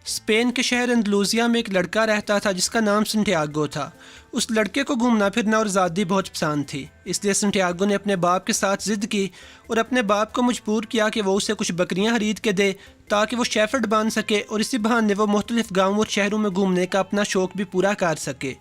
Spain کے شہر اندلوزیا میں ایک لڑکا رہتا تھا جس کا نام سنٹیاگو تھا۔ اس لڑکے کو گھومنا پھرنا اور آزادی بہت پسند تھی، اس لیے سنٹیاگو نے اپنے باپ کے ساتھ ضد کی اور اپنے باپ کو مجبور کیا کہ وہ اسے کچھ بکریاں خرید کے دے تاکہ وہ شیفرڈ بن سکے اور اسی بہانے وہ مختلف گاؤں اور شہروں میں گھومنے کا اپنا شوق بھی پورا کر سکے۔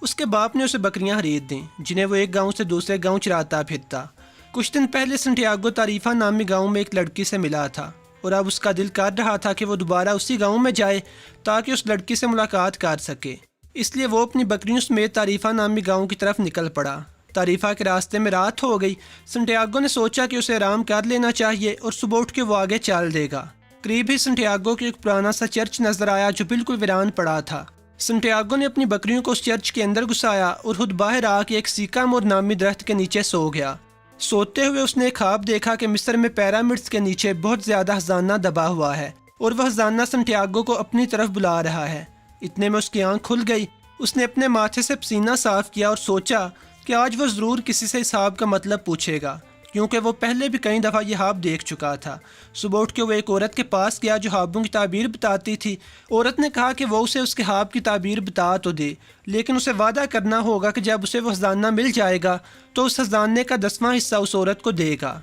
اس کے باپ نے اسے بکریاں خرید دیں جنہیں وہ ایک گاؤں سے دوسرے گاؤں چراتا پھرتا۔ کچھ دن پہلے سنٹیاگو تعریفہ نامی گاؤں میں ایک لڑکی سے ملا تھا اور اب اس کا دل کر رہا تھا کہ وہ دوبارہ اسی گاؤں میں جائے تاکہ اس لڑکی سے ملاقات کر سکے۔ اس لیے وہ اپنی بکریوں سمیت تعریفہ نامی گاؤں کی طرف نکل پڑا۔ تعریفہ کے راستے میں رات ہو گئی۔ سنٹیاگو نے سوچا کہ اسے آرام کر لینا چاہیے اور صبح اٹھ کے وہ آگے چل دے گا۔ قریب ہی سنٹیاگو کو ایک پرانا سا چرچ نظر آیا جو بالکل ویران پڑا تھا۔ سنٹیاگو نے اپنی بکریوں کو اس چرچ کے اندر گھسایا اور خود باہر آ کے ایک سیکامور نامی درخت کے نیچے سو گیا۔ سوتے ہوئے اس نے ایک خواب دیکھا کہ مصر میں پیرامڈس کے نیچے بہت زیادہ خزانہ دبا ہوا ہے اور وہ خزانہ سنٹیاگو کو اپنی طرف بلا رہا ہے۔ اتنے میں اس کی آنکھ کھل گئی۔ اس نے اپنے ماتھے سے پسینہ صاف کیا اور سوچا کہ آج وہ ضرور کسی سے اس خواب کا مطلب پوچھے گا، کیونکہ وہ پہلے بھی کئی دفعہ یہ خواب دیکھ چکا تھا۔ صبح اٹھ کے وہ ایک عورت کے پاس گیا جو خوابوں کی تعبیر بتاتی تھی۔ عورت نے کہا کہ وہ اسے اس کے خواب کی تعبیر بتا تو دے، لیکن اسے وعدہ کرنا ہوگا کہ جب اسے وہ خزانہ مل جائے گا تو اس خزانے کا 10واں حصہ اس عورت کو دے گا۔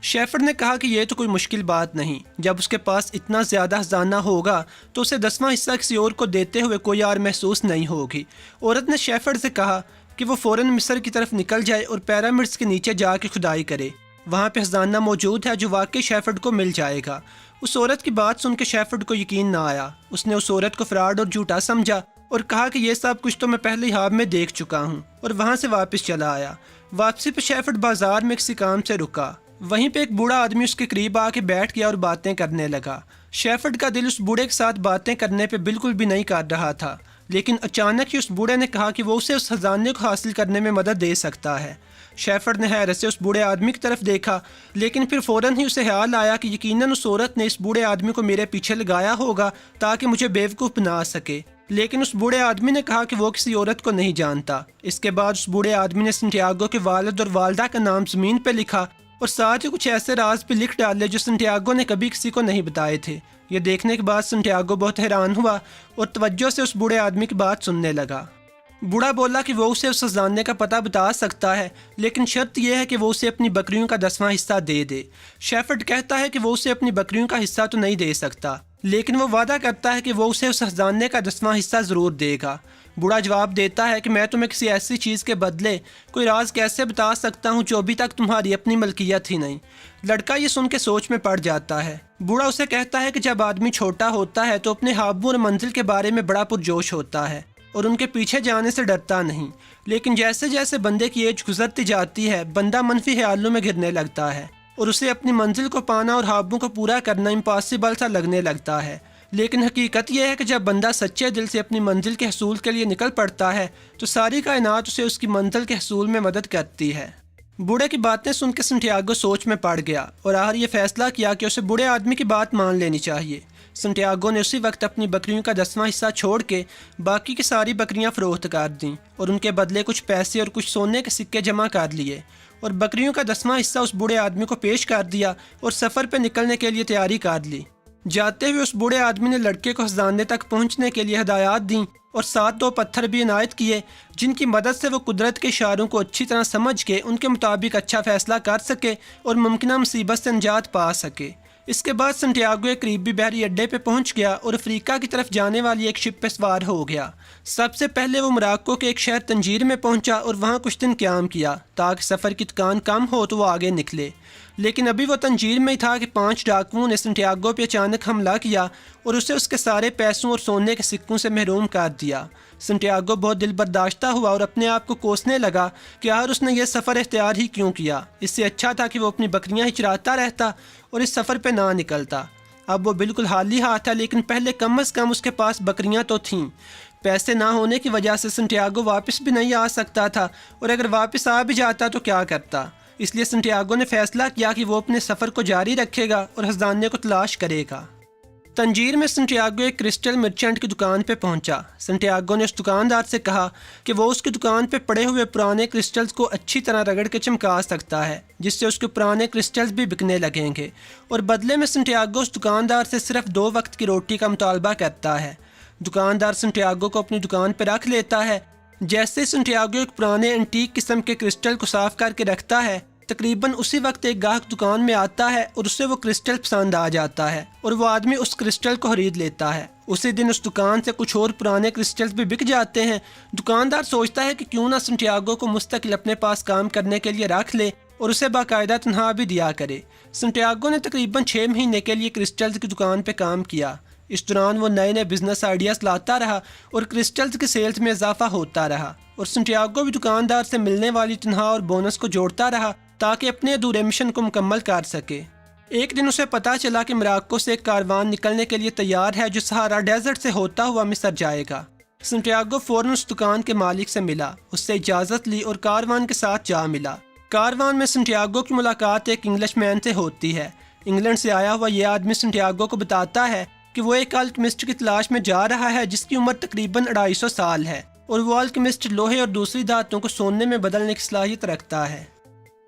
شیفرڈ نے کہا کہ یہ تو کوئی مشکل بات نہیں، جب اس کے پاس اتنا زیادہ خزانہ ہوگا تو اسے 10واں حصہ کسی اور کو دیتے ہوئے کوئی اور محسوس نہیں ہوگی۔ عورت نے شیفرڈ سے کہا کہ وہ فوراً مصر کی طرف نکل جائے اور پیرامڈس کے نیچے جا کے کھدائی کرے، وہاں پہ خزانہ موجود ہے جو واقعی شیفرڈ کو مل جائے گا۔ اس عورت کی بات سن کے شیفرڈ کو یقین نہ آیا۔ اس نے اس عورت کو فراڈ اور جھوٹا سمجھا اور کہا کہ یہ سب کچھ تو میں پہلے ہی خواب میں دیکھ چکا ہوں، اور وہاں سے واپس چلا آیا۔ واپسی پہ شیفرڈ بازار میں کسی کام سے رکا۔ وہیں پہ ایک بوڑھا آدمی اس کے قریب آ کے بیٹھ گیا اور باتیں کرنے لگا۔ شیفرڈ کا دل اس بوڑھے کے ساتھ باتیں کرنے پہ بالکل بھی نہیں کر رہا تھا، لیکن اچانک ہی اس بوڑھے نے کہا کہ وہ اسے اس خزانے کو حاصل کرنے میں مدد دے سکتا ہے۔ شیفرڈ نے حیرت سے اس بوڑھے آدمی کی طرف دیکھا، لیکن پھر فوراً ہی اسے خیال آیا کہ یقیناً اس عورت نے اس بوڑھے آدمی کو میرے پیچھے لگایا ہوگا تاکہ مجھے بیوقوف بنا سکے۔ لیکن اس بوڑھے آدمی نے کہا کہ وہ کسی عورت کو نہیں جانتا۔ اس کے بعد اس بوڑھے آدمی نے سنٹیاگو کے والد اور والدہ کا نام زمین پہ لکھا اور ساتھ ہی کچھ ایسے راز بھی لکھ ڈالے جو سنٹیاگو نے کبھی کسی کو نہیں بتائے تھے۔ یہ دیکھنے کے بعد سنٹیاگو بہت حیران ہوا اور توجہ سے اس بوڑھے آدمی کی بات سننے لگا۔ بوڑھا بولا کہ وہ اسے اس خزانے کا پتہ بتا سکتا ہے، لیکن شرط یہ ہے کہ وہ اسے اپنی بکریوں کا 10واں حصہ دے دے۔ شیفرڈ کہتا ہے کہ وہ اسے اپنی بکریوں کا حصہ تو نہیں دے سکتا، لیکن وہ وعدہ کرتا ہے کہ وہ اسے اس خزانے کا 10واں حصہ ضرور دے گا۔ بوڑھا جواب دیتا ہے کہ میں تمہیں کسی ایسی چیز کے بدلے کوئی راز کیسے بتا سکتا ہوں جو ابھی تک تمہاری اپنی ملکیت ہی نہیں۔ لڑکا یہ سن کے سوچ میں پڑ جاتا ہے۔ بوڑھا اسے کہتا ہے کہ جب آدمی چھوٹا ہوتا ہے تو اپنے خوابوں اور منزل کے بارے میں بڑا پرجوش ہوتا ہے اور ان کے پیچھے جانے سے ڈرتا نہیں، لیکن جیسے جیسے بندے کی ایج گزرتی جاتی ہے بندہ منفی خیالوں میں گھرنے لگتا ہے اور اسے اپنی منزل کو پانا اور خوابوں کو پورا کرنا امپاسبل سا لگنے لگتا ہے۔ لیکن حقیقت یہ ہے کہ جب بندہ سچے دل سے اپنی منزل کے حصول کے لیے نکل پڑتا ہے تو ساری کائنات اسے اس کی منزل کے حصول میں مدد کرتی ہے۔ بوڑھے کی باتیں سن کے سنٹیاگو سوچ میں پڑ گیا اور آخر یہ فیصلہ کیا کہ اسے بوڑھے آدمی کی بات مان لینی چاہیے۔ سنٹیاگو نے اسی وقت اپنی بکریوں کا 10واں حصہ چھوڑ کے باقی کی ساری بکریاں فروخت کر دیں اور ان کے بدلے کچھ پیسے اور کچھ سونے کے سکے جمع کر لیے اور بکریوں کا 10واں حصہ اس بوڑھے آدمی کو پیش کر دیا اور سفر پہ نکلنے کے لیے تیاری کر لی۔ جاتے ہوئے اس بوڑھے آدمی نے لڑکے کو خزانے تک پہنچنے کے لیے ہدایات دیں اور ساتھ 2 پتھر بھی عنایت کیے جن کی مدد سے وہ قدرت کے اشاروں کو اچھی طرح سمجھ کے ان کے مطابق اچھا فیصلہ کر سکے اور ممکنہ مصیبت سے نجات پا سکے۔ اس کے بعد سنٹیاگو ایک قریبی بحری اڈے پہ پہنچ گیا اور افریقہ کی طرف جانے والی ایک شپ پہ سوار ہو گیا۔ سب سے پہلے وہ موراکو کے ایک شہر تنجیر میں پہنچا اور وہاں کچھ دن قیام کیا تاکہ سفر کی تھکان کم ہو تو وہ آگے نکلے۔ لیکن ابھی وہ تنجیر میں ہی تھا کہ 5 ڈاکوؤں نے سنٹیاگو پہ اچانک حملہ کیا اور اسے اس کے سارے پیسوں اور سونے کے سکوں سے محروم کر دیا۔ سنٹیاگو بہت دل برداشتہ ہوا اور اپنے آپ کو کوسنے لگا کہ یار اس نے یہ سفر اختیار ہی کیوں کیا، اس سے اچھا تھا کہ وہ اپنی بکریاں ہی چراتا رہتا اور اس سفر پہ نہ نکلتا۔ اب وہ بالکل خالی ہاتھ ہے، لیکن پہلے کم از کم اس کے پاس بکریاں تو تھیں۔ پیسے نہ ہونے کی وجہ سے سنٹیاگو واپس بھی نہیں آ سکتا تھا اور اگر واپس آ بھی جاتا تو کیا کرتا۔ اس لیے سنٹیاگو نے فیصلہ کیا کہ وہ اپنے سفر کو جاری رکھے گا اور خزانے کو تلاش کرے گا۔ तंजीर में संटियागो एक क्रिस्टल मर्चेंट की दुकान पे पहुंचा। संटियागो ने उस दुकानदार से कहा कि वो उसकी दुकान पे पड़े हुए पुराने क्रिस्टल्स को अच्छी तरह रगड़ के चमका सकता है, जिससे उसके पुराने क्रिस्टल्स भी बिकने लगेंगे, और बदले में संटियागो उस दुकानदार से सिर्फ 2 वक्त की रोटी का मुतालबा करता है। दुकानदार संटियागो को अपनी दुकान पर रख लेता है। जैसे संटियागो एक पुराने एंटीक किस्म के क्रिस्टल को साफ करके रखता है, तकरीबन उसी वक्त एक गाहक दुकान में आता है और उसे वो क्रिस्टल पसंद आ जाता है और वो आदमी उस क्रिस्टल को खरीद लेता है। उसी दिन उस दुकान से कुछ और पुराने क्रिस्टल्स भी बिक जाते हैं। दुकानदार सोचता है कि क्यों ना संटियागो को मुस्तकिल अपने पास काम करने के लिए रख ले और उसे बाकायदा तनख्वाह भी दिया करे। संटियागो ने तकरीबन 6 महीने के लिए क्रिस्टल्स की दुकान पर काम किया। इस दौरान वो नए नए बिजनेस आइडियाज़ लाता रहा और क्रिस्टल्स की सेल्स में इजाफा होता रहा, और संटियागो भी दुकानदार से मिलने वाली तनख्वाह और बोनस को जोड़ता रहा ताकि अपने अधूरे मिशन को मुकम्मल कर सके। एक दिन उसे पता चला कि मोरक्को से एक कारवान निकलने के लिए तैयार है जो सहारा डेजर्ट से होता हुआ मिस्र जाएगा। संटियागो फौरन उस दुकान के मालिक से मिला, उससे इजाज़त ली और कारवान के साथ जा मिला। कारवान में संटियागो की मुलाकात एक इंग्लिश मैन से होती है। इंग्लैंड से आया हुआ यह आदमी संटियागो को बताता है कि वो एक अल्केमिस्ट की तलाश में जा रहा है जिसकी उम्र तकरीबन 250 साल है, और वो अल्केमिस्ट लोहे और दूसरी धातुओं को सोने में बदलने की सलाहियत रखता है।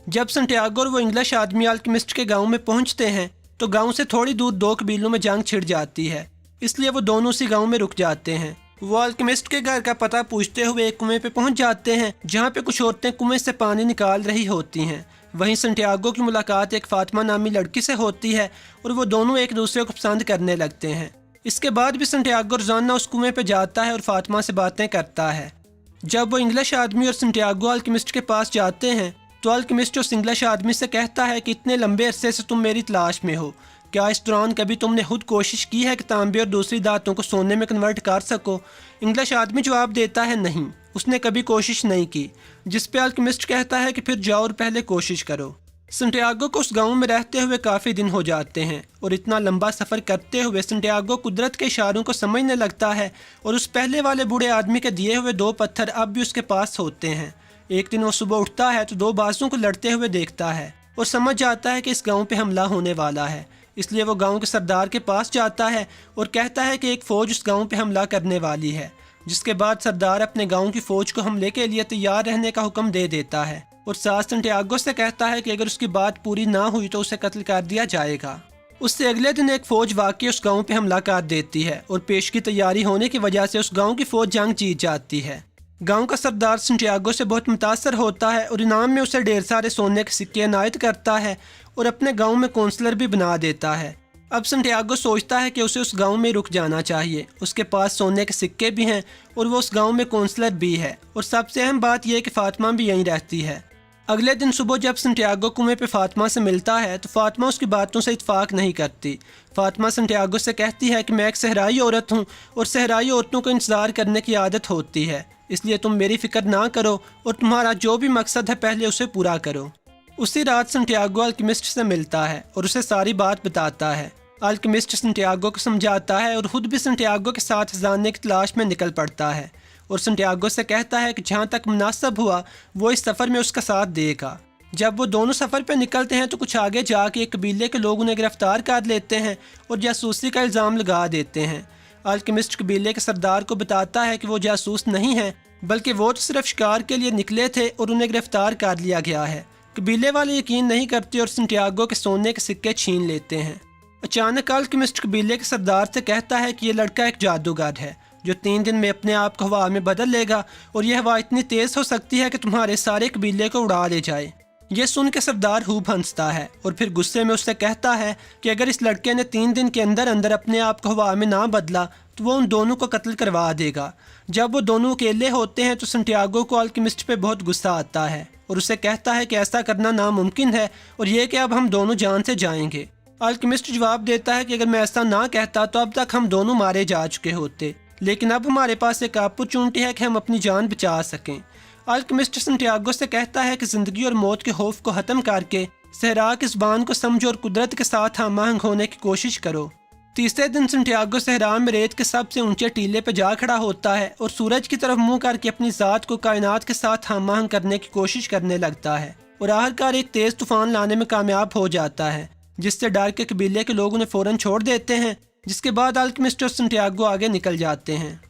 जब संटियागो और वो इंग्लिश आदमी अल्केमिस्ट के गांव में पहुंचते हैं तो गांव से थोड़ी दूर 2 कबीलों में जंग छिड़ जाती है, इसलिए वो दोनों उसी गांव में रुक जाते हैं। वो अल्केमिस्ट के घर का पता पूछते हुए एक कुएं पे पहुंच जाते हैं जहां पे कुछ औरतें कुएं से पानी निकाल रही होती हैं। वहीं संटियागो की मुलाकात एक फातिमा नामी लड़की से होती है और वो दोनों एक दूसरे को पसंद करने लगते हैं। इसके बाद भी संटियागो रोजाना उस कुएं पे जाता है और फातिमा से बातें करता है। जब वो इंग्लिश आदमी और संटियागो अल्केमिस्ट के पास जाते हैं तो अल्केमिस्ट उस इंग्लिश आदमी से कहता है कि इतने लंबे अरसे से तुम मेरी तलाश में हो, क्या इस दौरान कभी तुमने खुद कोशिश की है कि तांबे और दूसरी धातुओं को सोने में कन्वर्ट कर सको? इंग्लिश आदमी जवाब देता है नहीं, उसने कभी कोशिश नहीं की। जिस पे अल्केमिस्ट कहता है कि फिर जाओ और पहले कोशिश करो। संटियागो को उस गांव में रहते हुए काफ़ी दिन हो जाते हैं और इतना लंबा सफ़र करते हुए संटियागो कुदरत के इशारों को समझने लगता है, और उस पहले वाले बूढ़े आदमी के दिए हुए 2 पत्थर अब भी उसके पास होते हैं। एक दिन वो सुबह उठता है तो 2 बाजुओं को लड़ते हुए देखता है और समझ जाता है कि इस गांव पे हमला होने वाला है, इसलिए वो गांव के सरदार के पास जाता है और कहता है कि एक फ़ौज उस गांव पे हमला करने वाली है। जिसके बाद सरदार अपने गांव की फ़ौज को हमले के लिए तैयार रहने का हुक्म दे देता है और साथ संटियागो से कहता है कि अगर उसकी बात पूरी ना हुई तो उसे कत्ल कर दिया जाएगा। उससे अगले दिन एक फ़ौज वाकई उस गाँव पर हमला कर देती है और पेश की तैयारी होने की वजह से उस गाँव की फ़ौज जंग जीत जाती है। गांव का सरदार संटियागो से बहुत मुतासर होता है और इनाम में उसे ढेर सारे सोने के सिक्के इनायत करता है और अपने गांव में कौंसलर भी बना देता है। अब संटियागो सोचता है कि उसे उस गांव में रुक जाना चाहिए, उसके पास सोने के सिक्के भी हैं और वो उस गांव में कौंसलर भी है, और सबसे अहम बात यह कि फातिमा भी यहीं रहती है। अगले दिन सुबह जब संटियागो कुएं पे फातिमा से मिलता है तो फातिमा उसकी बातों से इत्फाक नहीं करती। फातिमा संटियागो से कहती है कि मैं एक सहराई औरत हूँ और सहराई औरतों को इंतज़ार करने की आदत होती है, इसलिए तुम मेरी फिक्र ना करो और तुम्हारा जो भी मकसद है पहले उसे पूरा करो। उसी रात संटियागो अल्केमिस्ट से मिलता है और उसे सारी बात बताता है। अल्केमिस्ट संटियागो को समझाता है और ख़ुद भी संटियागो के साथ जानने की तलाश में निकल पड़ता है और संटियागो से कहता है कि जहाँ तक मुनासिब हुआ वो इस सफ़र में उसका साथ देगा। जब वो दोनों सफ़र पर निकलते हैं तो कुछ आगे जाके एक कबीले के लोग उन्हें गिरफ्तार कर लेते हैं और जासूसी का इल्ज़ाम लगा देते हैं। अल्केमिस्ट कबीले के सरदार को बताता है कि वो जासूस नहीं है, बल्कि वो तो सिर्फ शिकार के लिए निकले थे और उन्हें गिरफ्तार कर लिया गया है। कबीले वाले यकीन नहीं करते और संटियागो के सोने के सिक्के छीन लेते हैं। अचानक अल्केमिस्ट कबीले के सरदार से कहता है कि ये लड़का एक जादूगर है जो 3 दिन में अपने आप को हवा में बदल लेगा और यह हवा इतनी तेज़ हो सकती है कि तुम्हारे सारे कबीले को उड़ा ले जाए। यह सुन के सरदार खूब हंसता है और फिर गुस्से में उससे कहता है कि अगर इस लड़के ने 3 दिन के अंदर अंदर अपने आप को हवा में ना बदला तो वो उन दोनों को कत्ल करवा देगा। जब वो दोनों अकेले होते हैं तो संटियागो को अल्केमिस्ट पे बहुत गुस्सा आता है और उसे कहता है कि ऐसा करना नामुमकिन है और ये कि अब हम दोनों जान से जाएंगे। अल्केमिस्ट जवाब देता है कि अगर मैं ऐसा ना कहता तो अब तक हम दोनों मारे जा चुके होते, लेकिन अब हमारे पास एक अपॉर्चुनिटी है कि हम अपनी जान बचा सकें। अल्केमिस्ट संटियागो से कहता है कि ज़िंदगी और मौत के खौफ को ख़त्म करके सहरा की ज़बान को समझो और कुदरत के साथ हम आहंग होने की कोशिश करो। तीसरे दिन संटियागो सहरा में रेत के सबसे ऊंचे टीले पर जा खड़ा होता है और सूरज की तरफ मुंह करके अपनी ज़ात को कायनात के साथ हम आहंग करने की कोशिश करने लगता है और आखिरकार एक तेज़ तूफान लाने में कामयाब हो जाता है, जिससे डर के कबीले के लोग उन्हें फ़ौरन छोड़ देते हैं जिस के बाद अल्केमिस्ट और संटियागो आगे निकल जाते हैं।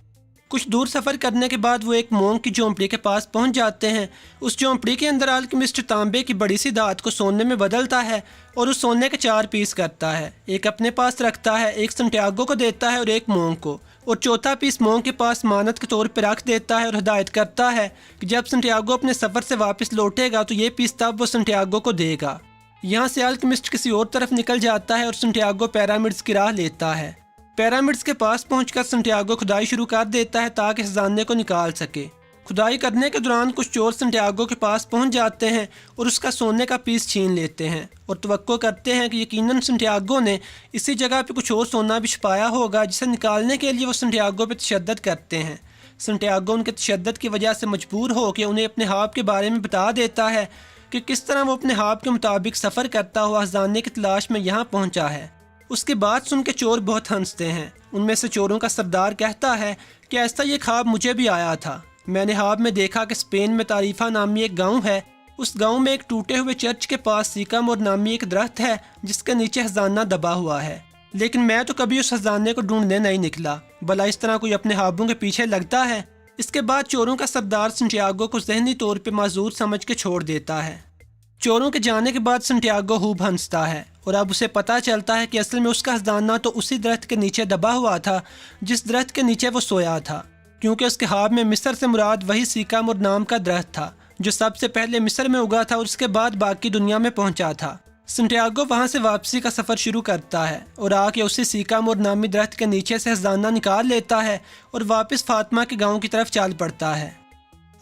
कुछ दूर सफ़र करने के बाद वो एक मोंग की झोंपड़ी के पास पहुंच जाते हैं। उस झोंपड़ी के अंदर अल्केमिस्ट तांबे की बड़ी सी धात को सोने में बदलता है और उस सोने के 4 पीस करता है। एक अपने पास रखता है, एक संटियागो को देता है और एक मोंग को, और चौथा पीस मोंग के पास मानत के तौर पर रख देता है और हिदायत करता है कि जब संटियागो अपने सफ़र से वापस लौटेगा तो ये पीस तब वो संटियागो को देगा। यहाँ से अल्केमिस्ट किसी और तरफ निकल जाता है और संटियागो पिरामिड्स की राह लेता है। पिरामिड्स के पास पहुंचकर संटियागो खुदाई शुरू कर देता है ताकि खजाने को निकाल सके। खुदाई करने के दौरान कुछ चोर संटियागो के पास पहुंच जाते हैं और उसका सोने का पीस छीन लेते हैं और तवक्को करते हैं कि यकीनन संटियागो ने इसी जगह पे कुछ और सोना भी छुपाया होगा, जिसे निकालने के लिए वो संटियागो पे तशद्दुद करते हैं। संटियागो उनके तशद्दुद की वजह से मजबूर होकर उन्हें अपने ख्वाब के बारे में बता देता है कि किस तरह वो अपने ख्वाब के मुताबिक सफ़र करता हुआ खजाने की तलाश में यहाँ पहुँचा है। उसकी बात सुन के चोर बहुत हंसते हैं। उनमें से चोरों का सरदार कहता है कि ऐसा ये ख्वाब मुझे भी आया था। मैंने ख्वाब में देखा कि स्पेन में तारीफा नामी एक गांव है। उस गांव में एक टूटे हुए चर्च के पास सीकामोर नामी एक दरख्त है जिसके नीचे खजाना दबा हुआ है, लेकिन मैं तो कभी उस खजाने को ढूंढने नहीं निकला, भला इस तरह कोई अपने ख्वाबों के पीछे लगता है। इसके बाद चोरों का सरदार संटियागो को ज़हनी तौर पर माजूर समझ के छोड़ देता है। चोरों के जाने के बाद संटियागो खूब हंसता है और अब उसे पता चलता है कि असल में उसका खजाना तो उसी दरख्त के नीचे दबा हुआ था जिस दरख्त के नीचे वो सोया था, क्योंकि उसके ख्वाब में मिस्र से मुराद वही सीकामोर नाम का दरख्त था जो सबसे पहले मिस्र में उगा था और उसके बाद बाकी दुनिया में पहुंचा था। संटियागो वहां से वापसी का सफ़र शुरू करता है और आके उसी सीकामोर नामी दरख्त के नीचे से खजाना निकाल लेता है और वापस फातिमा के गाँव की तरफ चल पड़ता है।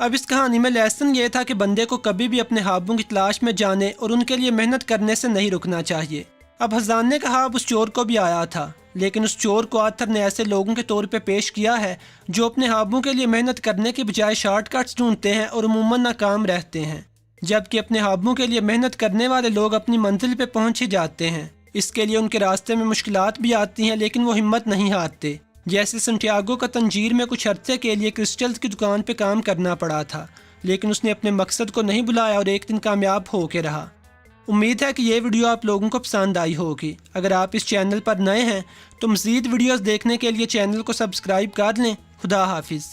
अब इस कहानी में लेसन ये था कि बंदे को कभी भी अपने ख्वाबों की तलाश में जाने और उनके लिए मेहनत करने से नहीं रुकना चाहिए। अब खजाने का ख्वाब उस चोर को भी आया था, लेकिन उस चोर को आथर ने ऐसे लोगों के तौर पे पेश किया है जो अपने ख्वाबों के लिए मेहनत करने के बजाय शॉर्टकट्स ढूंढते हैं और अमूमन नाकाम रहते हैं, जबकि अपने ख्वाबों के लिए मेहनत करने वाले लोग अपनी मंजिल पे पहुंच ही जाते हैं। इसके लिए उनके रास्ते में मुश्किलात भी आती हैं, लेकिन वो हिम्मत नहीं हारते। जैसे संटियागो का तंजीर में कुछ अरसे के लिए क्रिस्टल्स की दुकान पे काम करना पड़ा था, लेकिन उसने अपने मकसद को नहीं भुलाया और एक दिन कामयाब होके रहा। उम्मीद है कि ये वीडियो आप लोगों को पसंद आई होगी। अगर आप इस चैनल पर नए हैं तो मज़ीद वीडियोस देखने के लिए चैनल को सब्सक्राइब कर लें। खुदा हाफिज़।